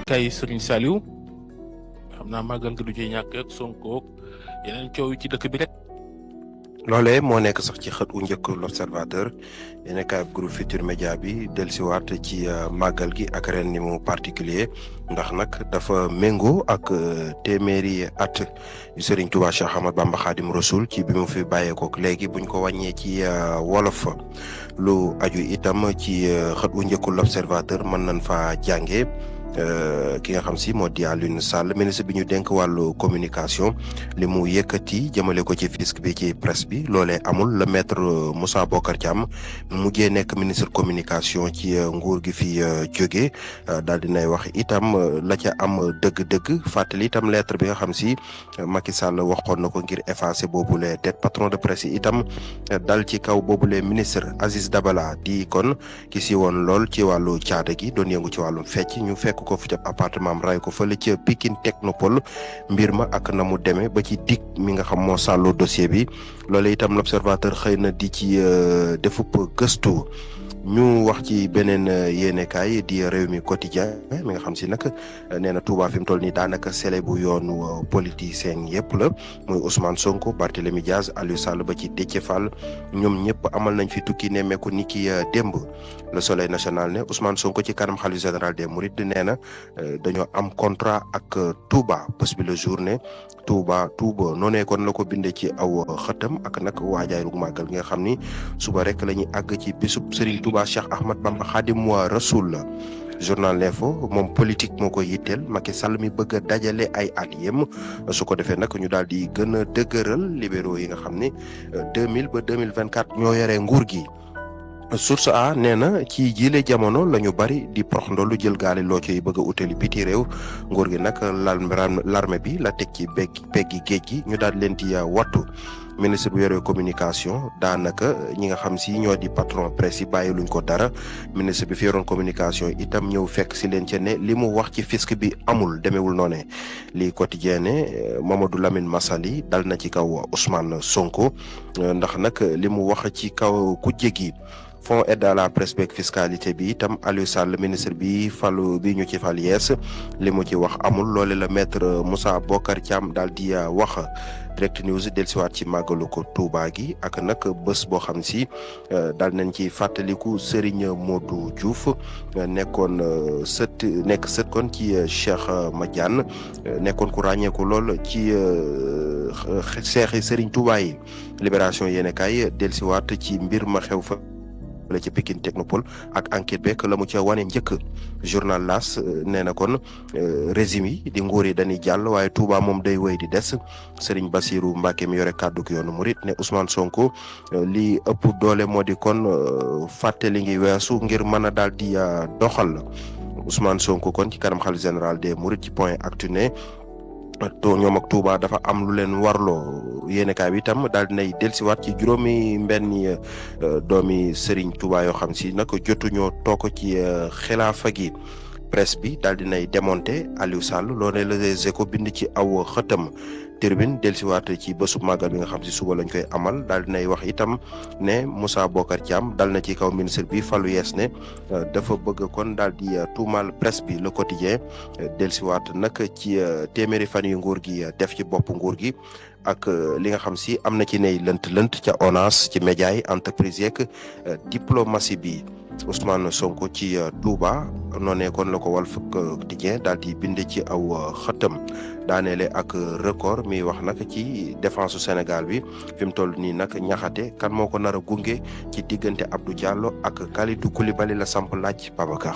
kay Serigne Saliou xam naa màggal nga du ci ñàkk ak Sonko yeneen coow yi ci dëkk bi rek. loolee moo nekk sax ci xët wu njëkk l'Observateur yéen kaay groupe Futurs Médias bi dellusiwaat ci màggal gi ak ren ni mu particulier ndax nag dafa méngoo ak téeméeri at yu Serigne Touba Cheikh Ahmadou Bamba Khadim Rasoul ci bi mu fi bàyyeekoo léegi buñ ko wàññee ci wolof lu aju itam ci xët wu njëkku l'Observateur mën nañ fa jàngee. ki nga xam si moo di Alioune Sall ministre bi ñu dénk wàllu communication li mu yëkkati jëmale ko ci fisc bi ci presse bi loolee amul le maître Moussa Bocar Thiam mujjee nekk ministre communication ci nguur gi fi jóge daal dinay wax itam la ca am dëgg-dëgg fàttali itam lettre bi nga xam si Macky Sall waxoon na ko ngir effacer boobule det patron de presse yi itam dal ci kaw boobule ministre Aziz Dabala di kon ki si woon lool ci wàllu caada gi doon yëngu ci wàllum fecc ñu fekk ko fi ca appartement am ray ko fële ca Pikine Technopole mbir ma ak na mu demee ba ci dig mi nga xam moo sàllu dossier bi loolu itam l'Observateur xëy na di ci defub gëstu ñu wax ci beneen yéenekaay di Rewmi Quotidien mi nga xam si nag nee na Touba fi mu toll nii daanaka sele bu yoonu politicien yëpp la muy Ousmane Sonko Barthélémy Diaz Aliou Sall ba ci Déthié Fall ñoom ñëpp amal nañ fi tukki nemmeeku ni ki démb Le Soleil national ne Ousmane Sonko ci kanam xalifa général des Mourides nee na dañoo am contrat ak Touba bés bi le jour ne Touba noonee kon la ko bindee ci aw xëtam ak nag waajaay lu màggal gi nga xam ni suba rek la ñuy àgg ci bésub Serigne Touba Cheikh Ahmad Bamba Khadim Rasoul la journal L'Info moom politique moo ko yitteel Macky Sall mi bëgg a dajale ay alliés su ko defee nag ñu daal di gën a dëgëral libéraux yi nga xam ni 2000 ba 2024 ñoo yore nguur gi. Source A nee na ci jile jamono la ñu bari di prox ndolu jël gaali loo ciy bëgg a utali biti réew nguur gi nag l'armée bi la teg ci peggi géej gi ñu daal leen di wattu ministre bu yore communication daanaka ñi nga xam si ñoo di patron presse yi bàyyi luñ ko dara ministre bi fi yoroon communication itam ñëw fekk si leen ca ne li mu wax ci fisc bi amul demewul noone li quotidien ne Mamadou Lamine Massaly dal na ci kaw Ousmane Sonko ndax nag li mu wax ci kaw ku jéggi fonds aide à la presse beeg fiscalité bi itam Aliou Sall ministre bi falu bi ñu ci fal yees li mu ci wax amul loole la maître Moussa Bocar Thiam daal di wax Direct News dellusiwaat ci màggalu ko Touba gi ak nag bés boo xam si daal nañ ci fàttaliku Serigne Modou Diouf nekkoon sët kon ci Cheikh Madiane nekkoon ku ràññeeku lool ci seexi Serigne Touba yi Libération yéen kay dellusiwaat ci mbir ma xew fa la ci Pikine Technopole ak enquête beeg la mu ca wane njëkk journal L'As nee na kon régime yi di nguur yi dañuy jàll waaye Touba moom day wéy di des Serigne Bassirou Mbacké mi yore kàddu gi yoonu murit ne Ousmane Sonko li ëpp doole moo di kon fàtte li ngi weesu ngir mën a daal di doxal Ousmane Sonko kon ci kanam xalifa général des mourides ci point actu ne ñoom ak Touba dafa am lu leen warloo yéenekaay bi itam daal dinay dellusiwaat ci juróomi mbenni doomi Serigne Touba yoo xam si nag jotuñoo toog ci xilaafa gi presse bi daal dinay démonter Aliou Sall loolee Les Échos bind ci aw xëtam Tribune dellusiwaat ci bésub màggal bi nga xam si suba lañ koy amal daal dinay wax itam ne Moussa Bocar Thiam dal na ci kaw ministre bi falu yees ne dafa bëgg kon daal di tuumal presse bi Le Quotidien dellusiwaat nag ci téeméeri fan yu nguur gi def ci bopp nguur gi ak li nga xam si am na ci ney lënt ca ONAS ci média yi entreprise yeeg diplomatie bi Ousmane Sonko ci Touba noonee kon la ko Walf Quotidien daal di bind ci aw xëtam daaneele ak record mi wax nag ci défense Sénégal bi fi mu toll nii nag ñaxate kan moo ko nar a gunge ci diggante Abdou Diallo ak Kalidou Koulibaly la samp laaj Babacar